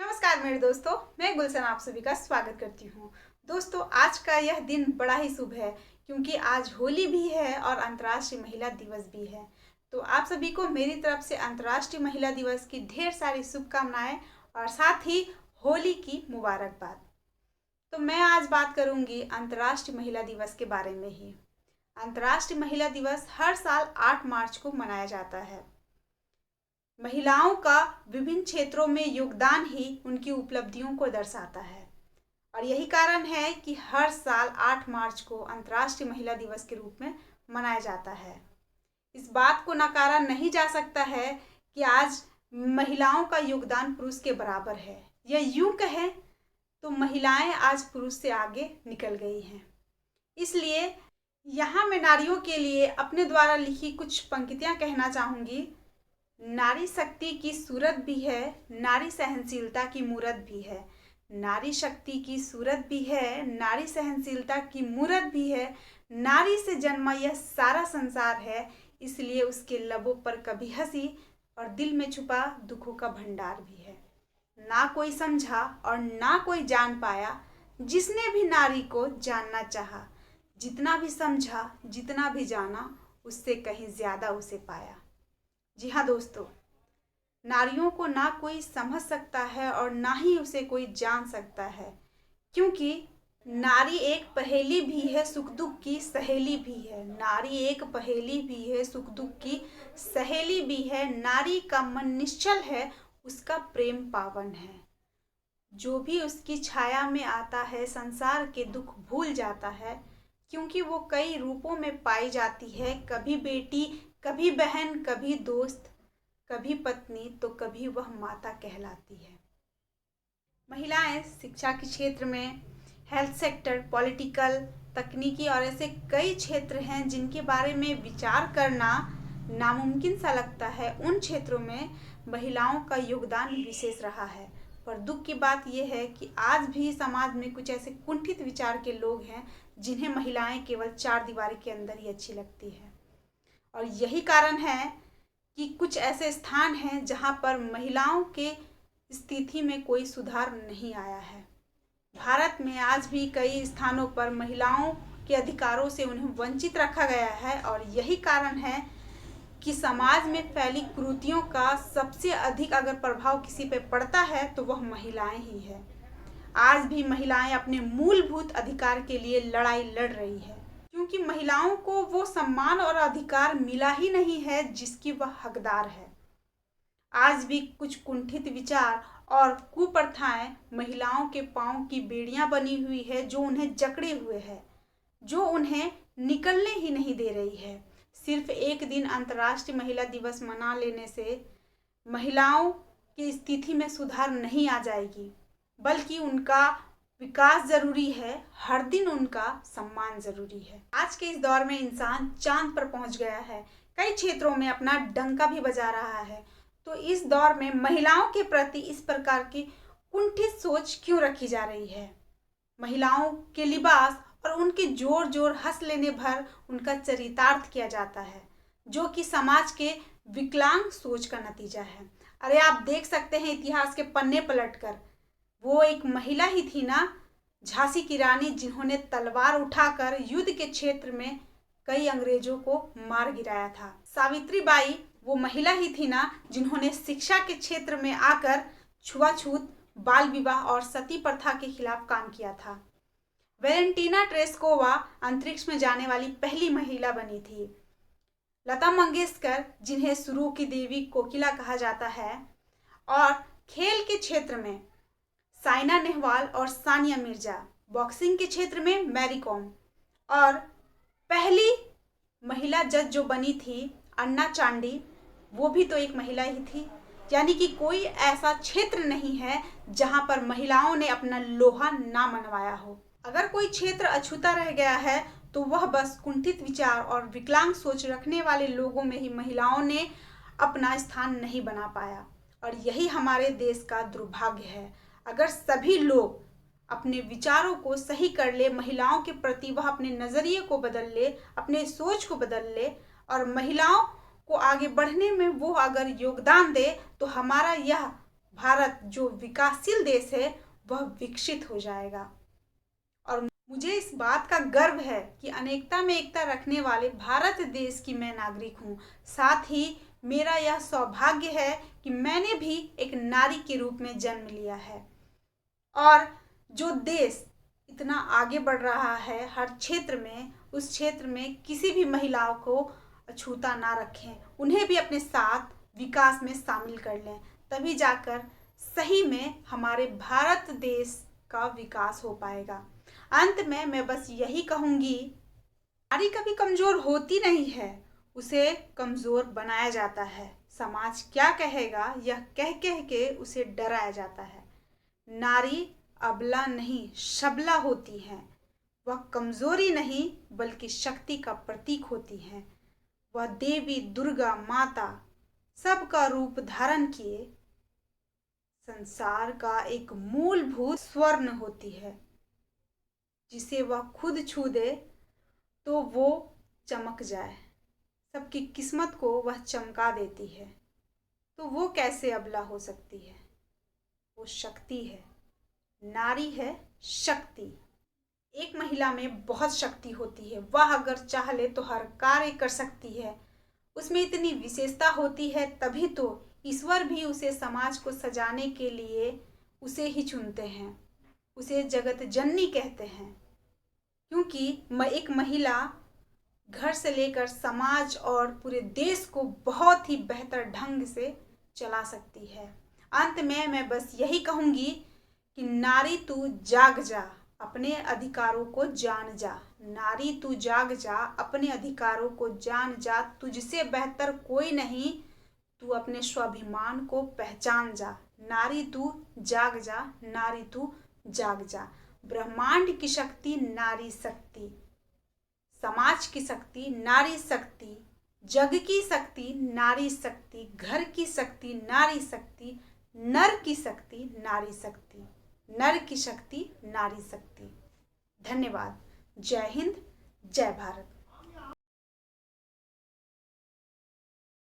नमस्कार मेरे दोस्तों, मैं गुलशन आप सभी का स्वागत करती हूँ। दोस्तों, आज का यह दिन बड़ा ही शुभ है क्योंकि आज होली भी है और अंतर्राष्ट्रीय महिला दिवस भी है। तो आप सभी को मेरी तरफ से अंतर्राष्ट्रीय महिला दिवस की ढेर सारी शुभकामनाएं और साथ ही होली की मुबारकबाद। तो मैं आज बात करूंगी अंतर्राष्ट्रीय महिला दिवस के बारे में ही। अंतर्राष्ट्रीय महिला दिवस हर साल 8 मार्च को मनाया जाता है। महिलाओं का विभिन्न क्षेत्रों में योगदान ही उनकी उपलब्धियों को दर्शाता है और यही कारण है कि हर साल 8 मार्च को अंतर्राष्ट्रीय महिला दिवस के रूप में मनाया जाता है। इस बात को नकारा नहीं जा सकता है कि आज महिलाओं का योगदान पुरुष के बराबर है, या यूं कहें तो महिलाएं आज पुरुष से आगे निकल गई हैं। इसलिए यहाँ मैं नारियों के लिए अपने द्वारा लिखी कुछ पंक्तियाँ कहना चाहूँगी। नारी शक्ति की सूरत भी है, नारी सहनशीलता की मूरत भी है। नारी शक्ति की सूरत भी है, नारी सहनशीलता की मूरत भी है। नारी से जन्मा यह सारा संसार है, इसलिए उसके लबों पर कभी हंसी और दिल में छुपा दुखों का भंडार भी है। ना कोई समझा और ना कोई जान पाया, जिसने भी नारी को जानना चाहा। जितना भी समझा, जितना भी जाना, उससे कहीं ज्यादा उसे पाया। जी हाँ दोस्तों, नारियों को ना कोई समझ सकता है और ना ही उसे कोई जान सकता है, क्योंकि नारी एक पहेली भी है, सुख दुख की सहेली भी है। नारी एक पहेली भी है, सुख दुख की सहेली भी है। नारी का मन निश्चल है, उसका प्रेम पावन है। जो भी उसकी छाया में आता है, संसार के दुख भूल जाता है, क्योंकि वो कई रूपों में पाई जाती है। कभी बेटी, कभी बहन, कभी दोस्त, कभी पत्नी, तो कभी वह माता कहलाती है। महिलाएं शिक्षा के क्षेत्र में, हेल्थ सेक्टर, पॉलिटिकल, तकनीकी और ऐसे कई क्षेत्र हैं जिनके बारे में विचार करना नामुमकिन सा लगता है। उन क्षेत्रों में महिलाओं का योगदान विशेष रहा है। पर दुख की बात यह है कि आज भी समाज में कुछ ऐसे कुंठित विचार के लोग हैं जिन्हें महिलाएं केवल 4 दीवारी के अंदर ही अच्छी लगती है। और यही कारण है कि कुछ ऐसे स्थान हैं जहां पर महिलाओं के स्थिति में कोई सुधार नहीं आया है। भारत में आज भी कई स्थानों पर महिलाओं के अधिकारों से उन्हें वंचित रखा गया है और यही कारण है कि समाज में फैली कुरीतियों का सबसे अधिक अगर प्रभाव किसी पे पड़ता है तो वह महिलाएं ही है। आज भी महिलाएं अपने मूलभूत अधिकार के लिए लड़ाई लड़ रही है, क्योंकि महिलाओं को वो सम्मान और अधिकार मिला ही नहीं है जिसकी वह हकदार है। आज भी कुछ कुंठित विचार और कुप्रथाएं महिलाओं के पांव की बेड़ियां बनी हुई है, जो उन्हें जकड़े हुए है, जो उन्हें निकलने ही नहीं दे रही है। सिर्फ एक दिन अंतर्राष्ट्रीय महिला दिवस मना लेने से महिलाओं की स्थिति में सुधार नहीं आ जाएगी, बल्कि उनका विकास जरूरी है। हर दिन उनका सम्मान जरूरी है। आज के इस दौर में इंसान चांद पर पहुंच गया है, कई क्षेत्रों में अपना डंका भी बजा रहा है। तो इस दौर में महिलाओं के प्रति इस प्रकार की कुंठित सोच क्यों रखी जा रही है? महिलाओं के लिबास और उनके जोर जोर हंस लेने भर उनका चरितार्थ किया जाता है, जो कि समाज के विकलांग सोच का नतीजा है। अरे आप देख सकते हैं इतिहास के पन्ने पलटकर, वो एक महिला ही थी ना, झांसी की रानी, जिन्होंने तलवार उठाकर युद्ध के क्षेत्र में कई अंग्रेजों को मार गिराया था। सावित्री बाई वो महिला ही थी ना, जिन्होंने शिक्षा के क्षेत्र में आकर छुआछूत, बाल विवाह और सती प्रथा के खिलाफ काम किया था। वेलेंटीना ट्रेस्कोवा अंतरिक्ष में जाने वाली पहली महिला बनी थी। लता मंगेशकर, जिन्हें सुरों की देवी कोकिला कहा जाता है, और खेल के क्षेत्र में साइना नेहवाल और सानिया मिर्जा, बॉक्सिंग के क्षेत्र में मैरी कॉम, और पहली महिला जज जो बनी थी अन्ना चांडी, वो भी तो एक महिला ही थी। यानी कि कोई ऐसा क्षेत्र नहीं है जहां पर महिलाओं ने अपना लोहा ना मनवाया हो। अगर कोई क्षेत्र अछूता रह गया है तो वह बस कुंठित विचार और विकलांग सोच रखने वाले लोगों में ही महिलाओं ने अपना स्थान नहीं बना पाया। और यही हमारे देश का दुर्भाग्य है। अगर सभी लोग अपने विचारों को सही कर ले, महिलाओं के प्रति वह अपने नज़रिए को बदल ले, अपने सोच को बदल ले और महिलाओं को आगे बढ़ने में वो अगर योगदान दे, तो हमारा यह भारत जो विकासशील देश है वह विकसित हो जाएगा। और मुझे इस बात का गर्व है कि अनेकता में एकता रखने वाले भारत देश की मैं नागरिक हूँ। साथ ही मेरा यह सौभाग्य है कि मैंने भी एक नारी के रूप में जन्म लिया है। और जो देश इतना आगे बढ़ रहा है हर क्षेत्र में, उस क्षेत्र में किसी भी महिलाओं को अछूता ना रखें, उन्हें भी अपने साथ विकास में शामिल कर लें, तभी जाकर सही में हमारे भारत देश का विकास हो पाएगा। अंत में मैं बस यही कहूँगी, नारी कभी कमज़ोर होती नहीं है, उसे कमज़ोर बनाया जाता है। समाज क्या कहेगा यह कह कह के उसे डराया जाता है। नारी अबला नहीं सबला होती है। वह कमज़ोरी नहीं बल्कि शक्ति का प्रतीक होती है। वह देवी दुर्गा माता सबका रूप धारण किए संसार का एक मूलभूत स्वर्ण होती है, जिसे वह खुद छू दे तो वो चमक जाए, सबकी किस्मत को वह चमका देती है। तो वो कैसे अबला हो सकती है? वो शक्ति है, नारी है शक्ति। एक महिला में बहुत शक्ति होती है, वह अगर चाह ले तो हर कार्य कर सकती है। उसमें इतनी विशेषता होती है, तभी तो ईश्वर भी उसे समाज को सजाने के लिए उसे ही चुनते हैं, उसे जगत जननी कहते हैं। क्योंकि एक महिला घर से लेकर समाज और पूरे देश को बहुत ही बेहतर ढंग से चला सकती है। अंत में मैं बस यही कहूँगी कि नारी तू जाग जा, अपने अधिकारों को जान जा। नारी तू जाग जा, अपने अधिकारों को जान जा। तुझसे बेहतर कोई नहीं, तू अपने स्वाभिमान को पहचान जा। नारी तू जाग जा, नारी तू जाग जा। ब्रह्मांड की शक्ति नारी शक्ति, समाज की शक्ति नारी शक्ति, जग की शक्ति नारी शक्ति, घर की शक्ति नारी शक्ति, नर की शक्ति नारी शक्ति, नर की शक्ति नारी शक्ति। धन्यवाद। जय हिंद, जय भारत।